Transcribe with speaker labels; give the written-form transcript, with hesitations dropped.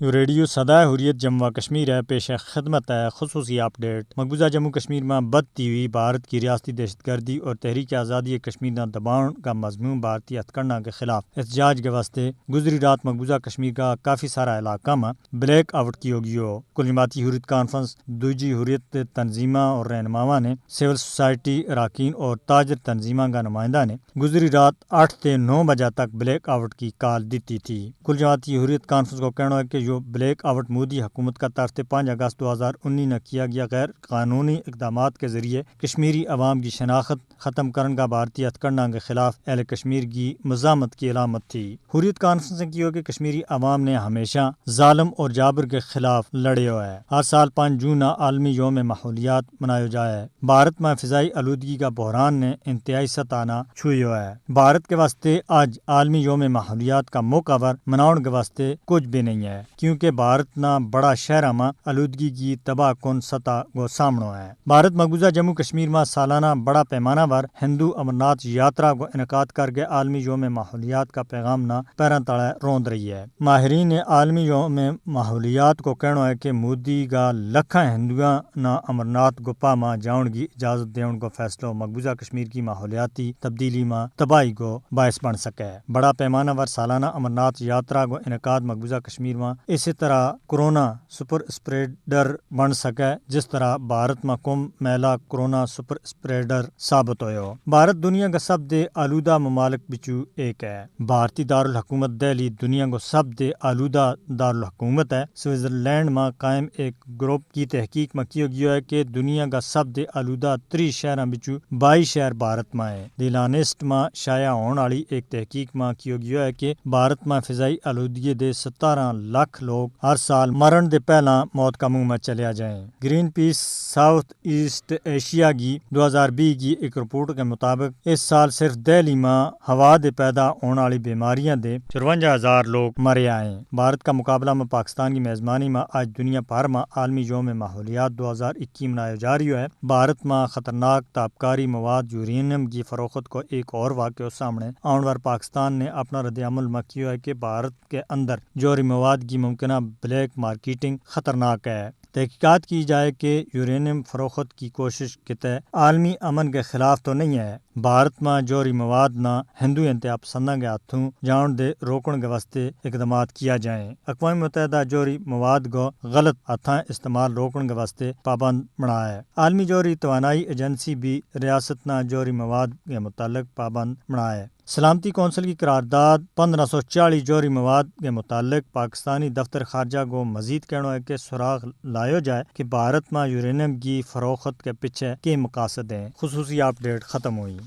Speaker 1: Radio صدائے حریت جموں و کشمیر ہے پیش خدمت ہے خصوصی اپڈیٹ۔ مقبوضہ جموں کشمیر میں بدتی ہوئی بھارت کی ریاستی دہشت گردی اور تحریک آزادی کشمیر نہ دباؤ کا مضمون بھارتی ہتھکنڈا کے خلاف احتجاج کے واسطے گزری رات مقبوضہ کشمیر کا کافی سارا علاقہ میں بلیک آؤٹ کی ہوگی ہو۔ کل جماعتی حریت کانفرنس دوجی حریت تنظیمہ اور رہنماواں نے سول سوسائٹی اراکین اور تاجر تنظیمہ کا نمائندہ نے گزری رات 8 سے 9 بجے تک بلیک آؤٹ کی کال دیتی تھی۔ کل جماعتی حریت کانفرنس کو کہنا ہے کہ جو بلیک آؤٹ مودی حکومت کا طرف 5 اگست 2019 میں کیا گیا غیر قانونی اقدامات کے ذریعے کشمیری عوام کی شناخت ختم کرنے کا بھارتی ہتھکنڈا کے خلاف اہل کشمیر کی مزاحمت کی علامت تھی۔ حریت کانفرنس نے کیا کہ کشمیری عوام نے ہمیشہ ظالم اور جابر کے خلاف لڑے ہوا ہے۔ ہر سال 5 جون عالمی یوم ماحولیات منایا جائے ہے۔ بھارت میں فضائی آلودگی کا بحران نے انتہائی سطح چھوئی ہوا ہے۔ بھارت کے واسطے آج عالمی یوم ماحولیات کا موقع پر مناؤن کے واسطے کچھ بھی نہیں ہے، کیونکہ بھارت نہ بڑا شہر میں آلودگی کی تباہ کن سطح کو سامنے ہے۔ بھارت مقبوضہ جموں کشمیر میں سالانہ بڑا پیمانہ پر ہندو امرناتھ یاترا کو انعقاد کر کے عالمی یوم ماحولیات کا پیغام نہ پیروں تلے روند رہی ہے۔ ماہرین نے عالمی یوم ماحولیات کو کہنا ہے کہ مودی کا لکھاں ہندوؤں نہ امرناتھ گپا میں جاؤن کی اجازت دینے کو فیصلہ مقبوضہ کشمیر کی ماحولیاتی تبدیلی میں تباہی کو باعث بن سکے۔ بڑا پیمانہ پر سالانہ امرناتھ یاترا کو انعقاد مقبوضہ کشمیر میں اسی طرح کورونا سپر اسپریڈر بن سکے جس طرح بھارت میں کمبھ میلہ کورونا سپر اسپریڈر ثابت ہوئے ہو۔ بھارت دنیا کا سب سے آلودہ ممالک بچو ایک ہے۔ بھارتی دارالحکومت دہلی دنیا کو سب سے آلودہ دارالحکومت ہے۔ سوئٹزرلینڈ میں قائم ایک گروپ کی تحقیق میں کیا گیا ہے کہ دنیا کا سب سے آلودہ 30 شہروں بچو 22 شہر بھارت میں ہے۔ دی لانسٹ میں شائع ہونے والی ایک تحقیق میں کیا گیا ہے کہ بھارت میں فضائی آلودگی دے 17 لاکھ لوگ ہر سال مرن دے پہلا موت کا منہ میں چلے جائیں۔ گرین پیس ساؤتھ ایسٹ ایشیا کی 2020 کی ایک رپورٹ کے مطابق اس سال صرف دہلی میں ہوا دے پیدا ہونے والی بیماریاں دے 54,000 لوگ مرے آئے۔ بھارت کا مقابلہ میں پاکستان کی میزبانی میں آج دنیا بھر میں عالمی یوم ماحولیات 2021 منایا جا رہی ہے۔ بھارت میں خطرناک تابکاری مواد یورینیم کی فروخت کو ایک اور واقعہ سامنے آنے پر پاکستان نے اپنا رد عمل میں کیا ہے کہ بھارت کے اندر جوہری مواد کی ممکنہ بلیک مارکیٹنگ خطرناک ہے۔ تحقیقات کی جائے کہ یورینیم فروخت کی کوشش کتے عالمی امن کے خلاف تو نہیں ہے۔ بھارت میں جوہری مواد نہ ہندو انتہا پسندوں کے ہاتھوں جان دے روکنے کے واسطے اقدامات کیا جائیں۔ اقوام متحدہ جوہری مواد کو غلط ہاتھاں استعمال روکنے کے واسطے پابند بنا ہے۔ عالمی جوہری توانائی ایجنسی بھی ریاست نہ جوہری مواد کے متعلق پابند بنا ہے۔ سلامتی کونسل کی قرارداد 1540 جوہری مواد کے متعلق پاکستانی دفتر خارجہ کو مزید کہنا ہے کہ سراغ لایا جائے کہ بھارت میں یورینیم کی فروخت کے پیچھے کے مقاصد ہیں۔ خصوصی اپڈیٹ ختم ہوئی۔